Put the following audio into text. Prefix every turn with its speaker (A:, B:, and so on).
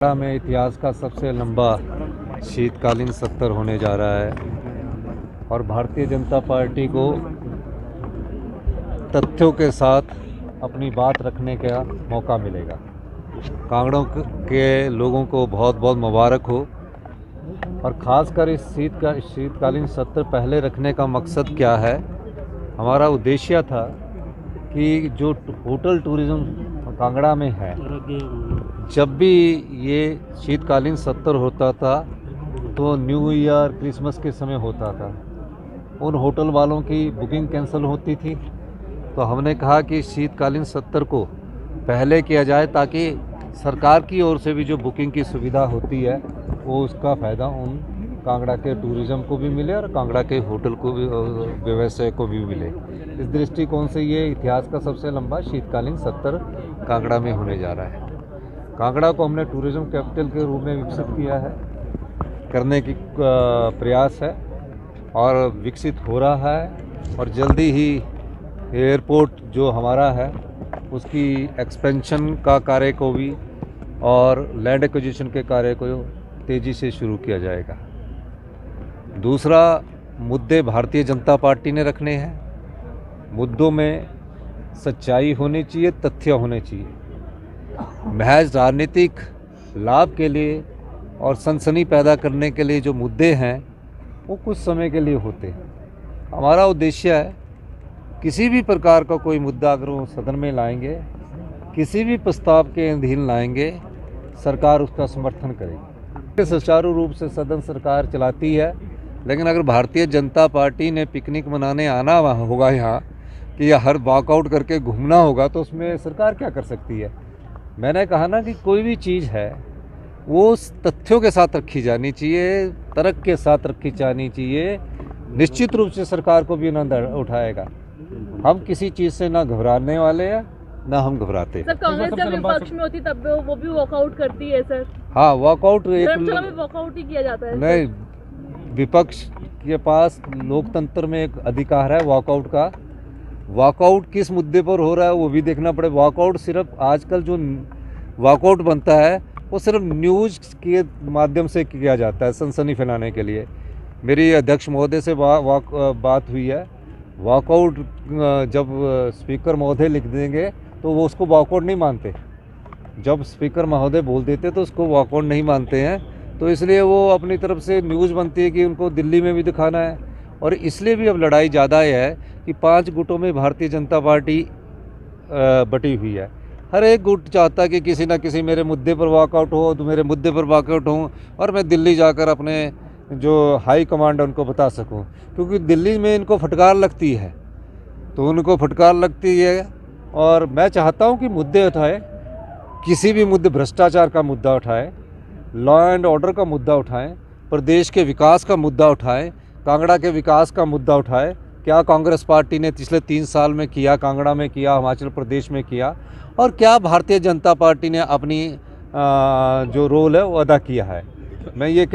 A: कांगड़ा में इतिहास का सबसे लंबा शीतकालीन सत्र होने जा रहा है और भारतीय जनता पार्टी को तथ्यों के साथ अपनी बात रखने का मौका मिलेगा। कांगड़ों के लोगों को बहुत बहुत मुबारक हो। और ख़ासकर इस शीतकालीन सत्र पहले रखने का मकसद क्या है? हमारा उद्देश्य था कि जो होटल टूरिज़्म कांगड़ा में है, जब भी ये शीतकालीन सत्र होता था तो न्यू ईयर क्रिसमस के समय होता था, उन होटल वालों की बुकिंग कैंसिल होती थी। तो हमने कहा कि शीतकालीन सत्र को पहले किया जाए ताकि सरकार की ओर से भी जो बुकिंग की सुविधा होती है वो उसका फ़ायदा उन कांगड़ा के टूरिज़्म को भी मिले और कांगड़ा के होटल को भी व्यवसाय को भी मिले। इस दृष्टिकोण से ये इतिहास का सबसे लंबा शीतकालीन सत्र कांगड़ा में होने जा रहा है। कांगड़ा को हमने टूरिज़्म कैपिटल के रूप में विकसित किया है, करने की प्रयास है और विकसित हो रहा है। और जल्दी ही एयरपोर्ट जो हमारा है उसकी एक्सपेंशन का कार्य को भी और लैंड एक्विजिशन के कार्य को तेज़ी से शुरू किया जाएगा। दूसरा, मुद्दे भारतीय जनता पार्टी ने रखने हैं। मुद्दों में सच्चाई होनी चाहिए, तथ्य होने चाहिए। महज राजनीतिक लाभ के लिए और सनसनी पैदा करने के लिए जो मुद्दे हैं वो कुछ समय के लिए होते हैं। हमारा उद्देश्य है किसी भी प्रकार का कोई मुद्दा अगर वो सदन में लाएंगे, किसी भी प्रस्ताव के अधीन लाएंगे, सरकार उसका समर्थन करेगी। सुचारू रूप से सदन सरकार चलाती है। लेकिन अगर भारतीय जनता पार्टी ने पिकनिक मनाने आना होगा यहाँ कि या हर वॉकआउट करके घूमना होगा, तो उसमें सरकार क्या कर सकती है? मैंने कहा ना कि कोई भी चीज़ है वो तथ्यों के साथ रखी जानी चाहिए, तर्क के साथ रखी जानी चाहिए। निश्चित रूप से सरकार को भी आनंद उठाएगा। हम किसी चीज़ से ना घबराने वाले हैं ना हम घबराते।
B: सर, कांग्रेस जब विपक्ष में होती तब वो भी वॉकआउट करती है सर।
A: हाँ, वॉकआउट
B: धर्मशाला में वॉकआउट ही किया जाता है।
A: नहीं, विपक्ष के पास लोकतंत्र में एक अधिकार है वॉकआउट का। वॉकआउट किस मुद्दे पर हो रहा है वो भी देखना पड़े। वॉकआउट सिर्फ आजकल जो वॉकआउट बनता है वो सिर्फ न्यूज़ के माध्यम से किया जाता है, सनसनी फैलाने के लिए। मेरी अध्यक्ष महोदय से बात हुई है। वॉकआउट जब स्पीकर महोदय लिख देंगे तो वो उसको वॉकआउट नहीं मानते। जब स्पीकर महोदय बोल देते तो उसको वॉकआउट नहीं मानते हैं। तो इसलिए वो अपनी तरफ से न्यूज़ बनती है कि उनको दिल्ली में भी दिखाना है। और इसलिए भी अब लड़ाई ज़्यादा है कि 5 गुटों में भारतीय जनता पार्टी बटी हुई है। हर एक गुट चाहता है कि किसी ना किसी मेरे मुद्दे पर वॉकआउट हो, तो मेरे मुद्दे पर वॉकआउट हो और मैं दिल्ली जाकर अपने जो हाई कमांड है उनको बता सकूं। क्योंकि दिल्ली में इनको फटकार लगती है, तो उनको फटकार लगती है। और मैं चाहता हूं कि मुद्दे उठाए, किसी भी मुद्दे, भ्रष्टाचार का मुद्दा उठाए, लॉ एंड ऑर्डर का मुद्दा उठाएं, प्रदेश के विकास का मुद्दा उठाएं, कांगड़ा के विकास का मुद्दा उठाएं। क्या कांग्रेस पार्टी ने पिछले 3 साल में किया, कांगड़ा में किया, हिमाचल प्रदेश में किया, और क्या भारतीय जनता पार्टी ने अपनी जो रोल है वो अदा किया है। मैं ये